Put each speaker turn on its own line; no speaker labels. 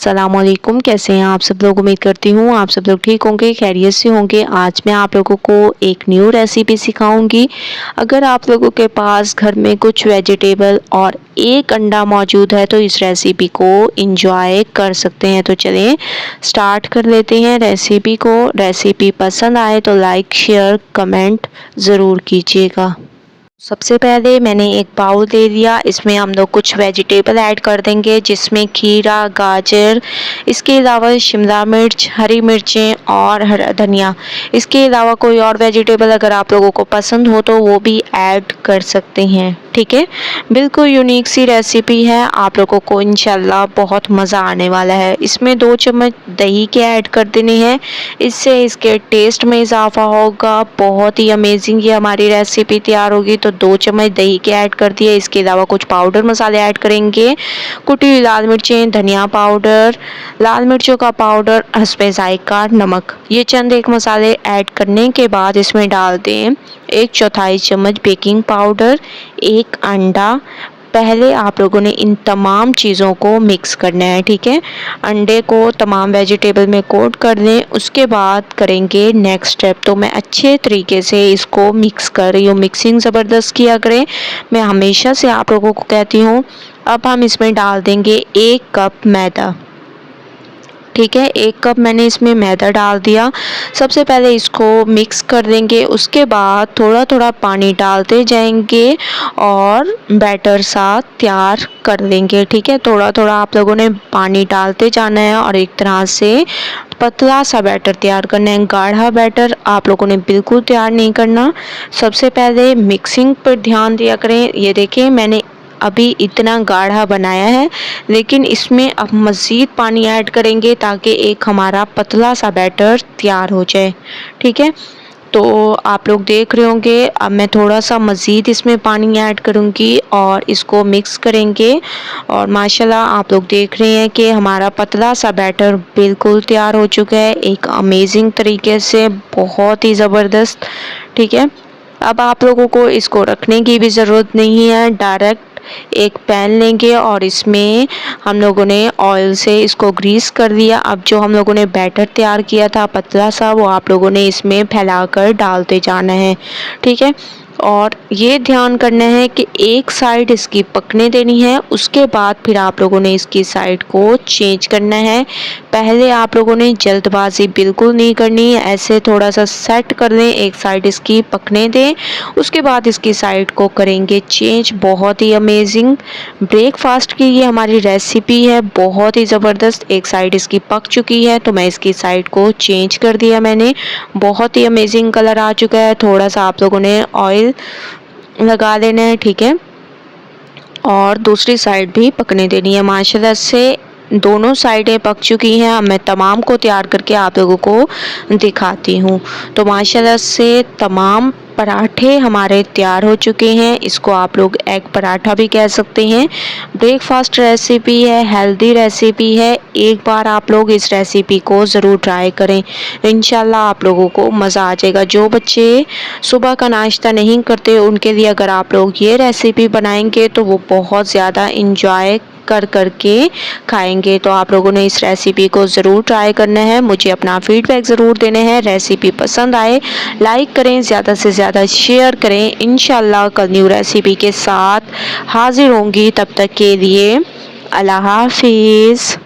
अस्सलामुअलैकुम, कैसे हैं आप सब लोग। उम्मीद करती हूँ आप सब लोग ठीक होंगे, खैरियत से होंगे। आज मैं आप लोगों को एक न्यू रेसिपी सिखाऊंगी। अगर आप लोगों के पास घर में कुछ वेजिटेबल और एक अंडा मौजूद है तो इस रेसिपी को एंजॉय कर सकते हैं। तो चलें स्टार्ट कर लेते हैं रेसिपी को। रेसिपी पसंद आए तो लाइक शेयर कमेंट ज़रूर कीजिएगा। सबसे पहले मैंने एक बाउल ले लिया, इसमें हम लोग कुछ वेजिटेबल ऐड कर देंगे जिसमें खीरा, गाजर, इसके अलावा शिमला मिर्च, हरी मिर्चें और हरा धनिया। इसके अलावा कोई और वेजिटेबल अगर आप लोगों को पसंद हो तो वो भी ऐड कर सकते हैं। ठीक है, बिल्कुल यूनिक सी रेसिपी है, आप लोगों को इंशाल्लाह बहुत मज़ा आने वाला है। इसमें 2 चम्मच दही के ऐड कर देने हैं, इससे इसके टेस्ट में इजाफा होगा। बहुत ही अमेजिंग ये हमारी रेसिपी तैयार होगी। तो 2 चम्मच दही के ऐड कर दिए। इसके अलावा कुछ पाउडर मसाले ऐड करेंगे, कुटी हुई लाल मिर्चें, धनिया पाउडर, लाल मिर्चों का पाउडर, हस्बे जायका नमक। ये चंद एक मसाले ऐड करने के बाद इसमें डाल दें 1/4 चम्मच बेकिंग पाउडर, 1 अंडा। पहले आप लोगों ने इन तमाम चीज़ों को मिक्स करना है। ठीक है, अंडे को तमाम वेजिटेबल में कोट कर लें, उसके बाद करेंगे नेक्स्ट स्टेप। तो मैं अच्छे तरीके से इसको मिक्स कर रही हूँ, मिक्सिंग ज़बरदस्त किया करें, मैं हमेशा से आप लोगों को कहती हूँ। अब हम इसमें डाल देंगे 1 कप मैदा। ठीक है, 1 कप मैंने इसमें मैदा डाल दिया। सबसे पहले इसको मिक्स कर देंगे, उसके बाद थोड़ा थोड़ा पानी डालते जाएंगे और बैटर साथ तैयार कर लेंगे। ठीक है, थोड़ा थोड़ा आप लोगों ने पानी डालते जाना है और एक तरह से पतला सा बैटर तैयार करना है। गाढ़ा बैटर आप लोगों ने बिल्कुल तैयार नहीं करना। सबसे पहले मिक्सिंग पर ध्यान दिया करें। ये देखिए मैंने अभी इतना गाढ़ा बनाया है, लेकिन इसमें अब मज़ीद पानी ऐड करेंगे ताकि एक हमारा पतला सा बैटर तैयार हो जाए। ठीक है, तो आप लोग देख रहे होंगे अब मैं थोड़ा सा मज़ीद इसमें पानी ऐड करूँगी और इसको मिक्स करेंगे। और माशाल्लाह आप लोग देख रहे हैं कि हमारा पतला सा बैटर बिल्कुल तैयार हो चुका है, एक अमेजिंग तरीके से, बहुत ही ज़बरदस्त। ठीक है, अब आप लोगों को इसको रखने की भी ज़रूरत नहीं है, डायरेक्ट एक पैन लेंगे और इसमें हम लोगों ने ऑयल से इसको ग्रीस कर दिया। अब जो हम लोगों ने बैटर तैयार किया था पतला सा, वो आप लोगों ने इसमें फैलाकर डालते जाना है। ठीक है, और ये ध्यान करना है कि एक साइड इसकी पकने देनी है, उसके बाद फिर आप लोगों ने इसकी साइड को चेंज करना है। पहले आप लोगों ने जल्दबाजी बिल्कुल नहीं करनी है, ऐसे थोड़ा सा सेट कर लें, एक साइड इसकी पकने दें, उसके बाद इसकी साइड को करेंगे चेंज। बहुत ही अमेजिंग ब्रेकफास्ट की ये हमारी रेसिपी है, बहुत ही ज़बरदस्त। एक साइड इसकी पक चुकी है तो मैं इसकी साइड को चेंज कर दिया मैंने, बहुत ही अमेजिंग कलर आ चुका है। थोड़ा सा आप लोगों ने ऑयल लगा लेना है। ठीक है, और दूसरी साइड भी पकने देनी है। माशाल्लाह से दोनों साइडें पक चुकी हैं। अब मैं तमाम को तैयार करके आप लोगों को दिखाती हूँ। तो माशाल्लाह से तमाम पराठे हमारे तैयार हो चुके हैं, इसको आप लोग एग पराठा भी कह सकते हैं। ब्रेकफास्ट रेसिपी है, हेल्दी रेसिपी है, एक बार आप लोग इस रेसिपी को ज़रूर ट्राई करें, इंशाल्लाह आप लोगों को मज़ा आ जाएगा। जो बच्चे सुबह का नाश्ता नहीं करते उनके लिए अगर आप लोग ये रेसिपी बनाएंगे तो वो बहुत ज़्यादा इंजॉय करके खाएंगे। तो आप लोगों ने इस रेसिपी को ज़रूर ट्राई करना है, मुझे अपना फीडबैक ज़रूर देना है। रेसिपी पसंद आए लाइक करें, ज़्यादा से ज़्यादा शेयर करें। इंशाल्लाह कल न्यू रेसिपी के साथ हाजिर होंगी, तब तक के लिए अल्लाह हाफिज़।